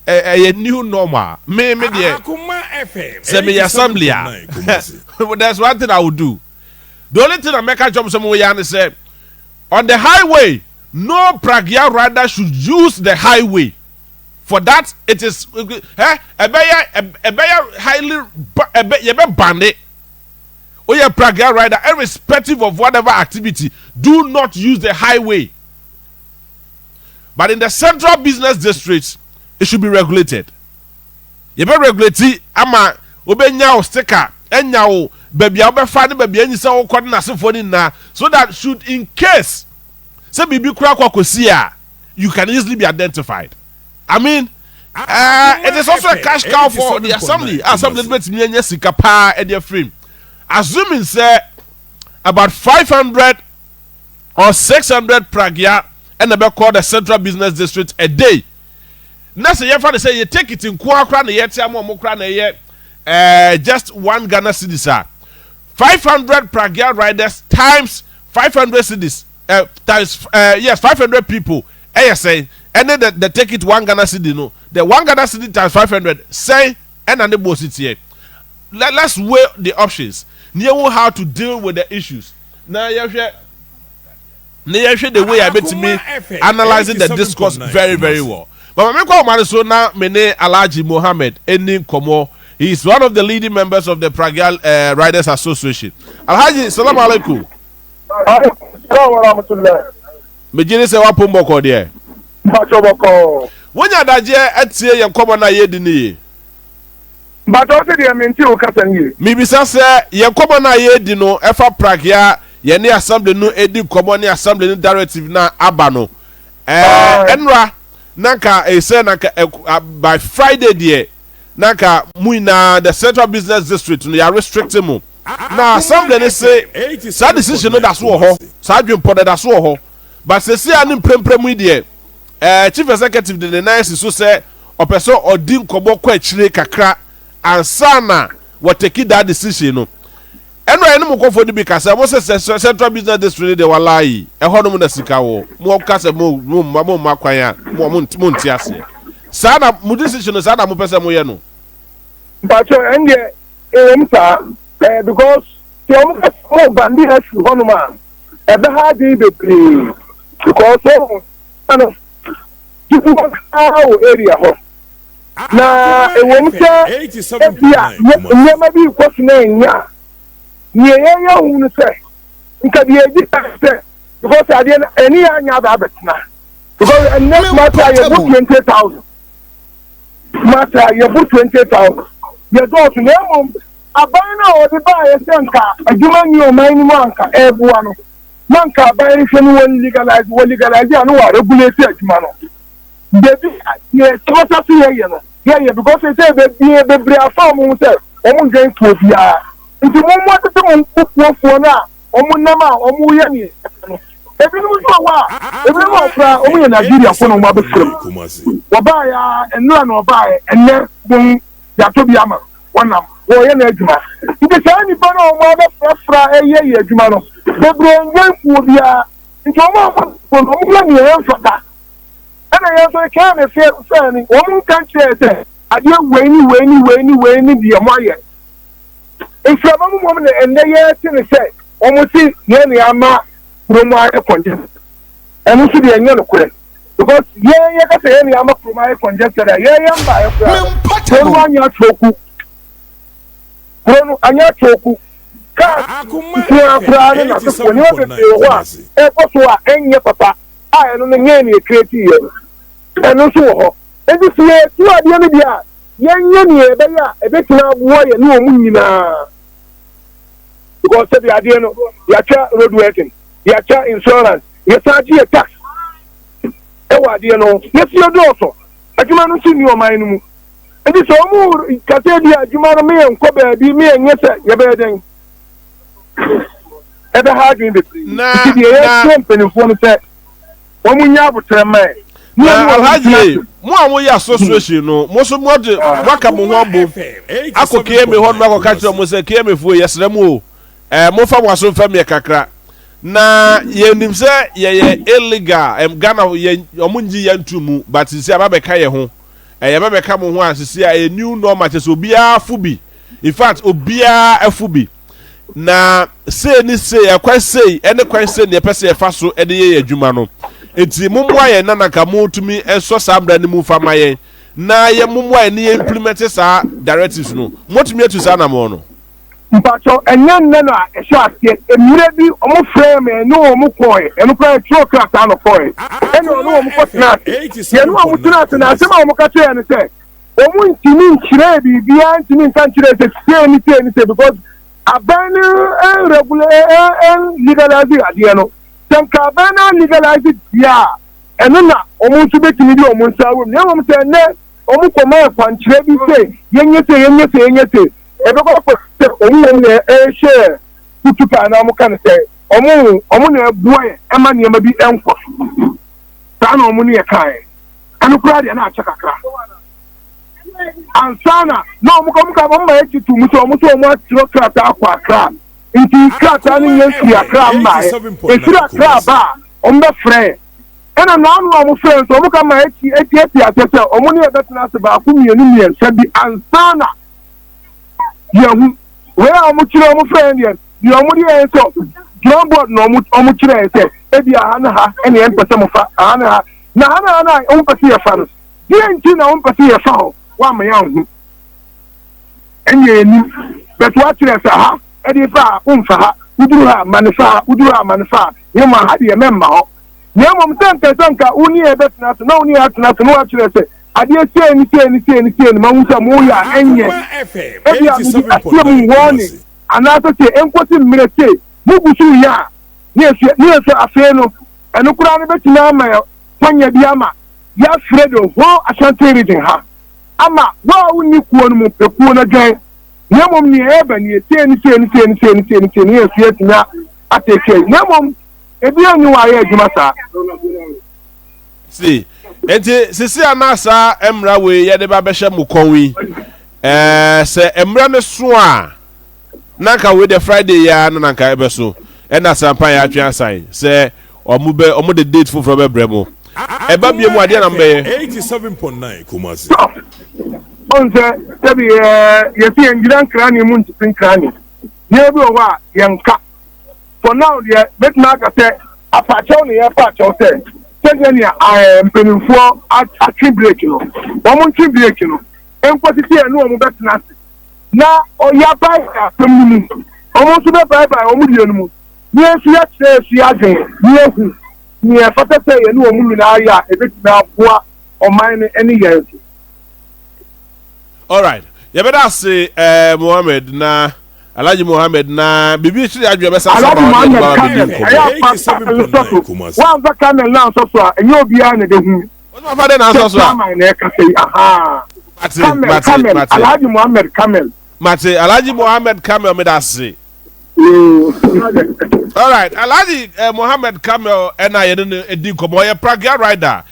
a new normal. Me there. Akoma FM. Semi assembly. There's one thing I would do. The only thing I make a job somewhere is say on the highway, no Pragia rider should use the highway. For that, it is a highly bandit. Or your Pragia rider, irrespective of whatever activity, do not use the highway. But in the central business districts, it should be regulated. You be regulated, ama obenya sticker, enya baby obe fani baby enyi se wo kwade na sefo ni na, so that should in case say bibi kura kwakosia, you can easily be identified. I mean, it is also a cash cow for the assembly. Assembly bet me enya sika pa e dey frame. Assuming say about 500 or 600 Pragia and be called the central business district a day. Na say you find say you take it in kwa na yet am mo kra na ye just 1 Ghana cedi sir. 500 Pragia riders times 500 cedis times yes 500 people. Say and then they take it 1 Ghana cedi no. The 1 Ghana cedi times 500 say and the boss it here. Let's weigh the options. Know how to deal with the issues. Now you the way I bet me analyzing the discourse very, very well. But when I call Marisona Mene Alaji Mohammed, Enin Komo, he is one of the leading members of the Pragia Riders Association. Alhaji, salam alaikum. Mejini se wapumbo kodie. When you daje etie yen komo na yedini. But also the amenti o kasanyi. Mibisa se yen komo na yedino efa Pragia yeni assembly no edi komo ni assembly no directive na abano. Enra nanka say nanka by Friday there nanka muina the central business district no ya restricting mu. Na assembly ne say sa decision no da so ho. Sa adwempo da so ho. But say ani premprem mu there chief executive de nice so say opeso odin kobo kwa chire kakra ansana what take that decision no. Eno eno mo kofo di bi kasa mo se central business district de walai e ho no mo na sika wo mo kasa mo makwan a mo nti ase sa na mo decision sa na mo pese mo ye no but ende sa because the mo kasa bandi ha su ho no ma e be ha di be play because so ano area ho na e wo mse nyema bi kwesi na nya yeah, who say, because I didn't any other because and next matter you book 20,000. Matter you book 20,000. You go to them. I buy now or the buy a senka, a human new mine manka, everyone. Manka buy anyone legalize, and who are regulated, man. Baby, yes, what's up here, yeah, because they say that the Bria farm will say, I'm going to be nti mo mo tete mo kukuofo na omo nama omo ye ni ebi no so wa ebi no fra omo ye Nigeria fo no mo abefrem wo ba ya enura na oba enne bun ya to bi ama wonam wo ye na adwuma nti sa ni ba no omo abefra ye adwuma no bebro ngwenfu bia nti omo omo ni ye mfata ana ye so ka me fe ni omo kan chete ade weni bi omo ye if you have a woman and they say, almost nearly ama from my congestion. And you should be a young queen. Because, you can say any ama from my congestion. Yeah, by a one year choku. And your choku. Papa. I don't know any creative. And also, and this year, you are the enemy. Young, a bit of warrior, no moon. Because the idea no, you are road working, you are insurance, you are tax. Idea no, yes, you do also. I can see your mind. And this all more, Catedia, Jumana, and Kobe, be me, and yes, you're better. Ever hard in the company for the set. One you have to man. Alhaji, mo association no, mo so mo de waka mo ho bo. Ako KMA ho no ka kire mo se KMA fu yesre mo. Mo fa mo so fa me kakra. Na ye nim se ye illegal Ghana ye omunji ye ntumu but se aba be ka ye ho. ɛyɛ bɛka mo ho asisi a new normal kyɛ sɛ obiara fubi in fact obiara afubi na say ni say akwa say ene kwan say ne pese efa so ede ye adwuma no enti mumwa ye na naka mo tumi enso saa bra ne mu fa mayen na ye mumwa ye ne implement saa directives no motumi atu saa na mo no mpacho enye nne na ehwe ase emire bi omo frame no omo koy eno kwa tro class no koy eno no omo kotna ye no omo tuna na asema omo ka tell ne say omo ntimi nchire bi bia ntimi nka nchire se because abana regular legalize adie no tanka abana legalize dia eno na omo nso betimi bi omo nsa wo ne omo se ne omo koma kwanchire bi se yenyese ebe ko se omo ne share kutuka na omo kan se omo na buo ema ne ma bi enko ta na omo ne kai anu kura dia na achakakra ansana no muka mama echi tu muso omo atro krata akwa akra nti krata ni yensi akra ma e akra ba ombe frɛ ena na anu omo frɛ so muka ma echi atese omo ne betena se ba ku mienu sabi ansana yehu we omo kire omo frɛ ni omo de so drum board no omo kire se ebi aha na ha ene empese mo fa aha na ha na omo pese ye fa no die nti na omo pese ye fa ho wa ma ya hu enye ni but what you say ha e dey fa umfa ha uduru ha manifa ye ma ha de memma ho ye mom sanka uni e betna so na uni atna so no wa kire say ade se ni ma hu sa mo ya enye e bia mi warning ana to say enkwoti mmerete mu busu ya ni efe afe no eno kura ne betina ama kwanya bi ama ya fredo ho ashanti region ha ama wa uni kuo no mu pekuo na dwan nyamom ni eba ni tie ni esuatina ateke nyamom ebi anyu wa ye adwuma saa si enti sisi anasa emra we ye de ba behye mukonwi se emra ne so a nanka we the Friday ya no nanka ebe so na sampan ya atwe asan se omu de date for be bremo eba biemu ade na mbe 87.9 Kumasi onse tabi yesi engiran krani mun tin krani yebi owa yanka for now the bet na ka say apacho ne ya pacho say tegania mpenifo atwi break no omo twi break no enkwotiti enu omo bet na oya bai afemu omo so be bai omo die nu ni esu ya kire esu ya gen ni ehu ni e fata say enu omo mi na aya ebetimi aboa oman ne eni yensi. All right. You better say Mohammed na Alhaji Mohammed na bibi chiri adwe be sa Alhaji Mohammed Kumasi. Wa za kamel na so so enye obi a na de hu. Ono fa de na so so. Na ka say aha. Kamel Alhaji Mohammed Kamel. Mate Alhaji Mohammed Kamel me da say. All right. Alhaji Mohammed Kamel na ye no edi komo ye Pragia rider.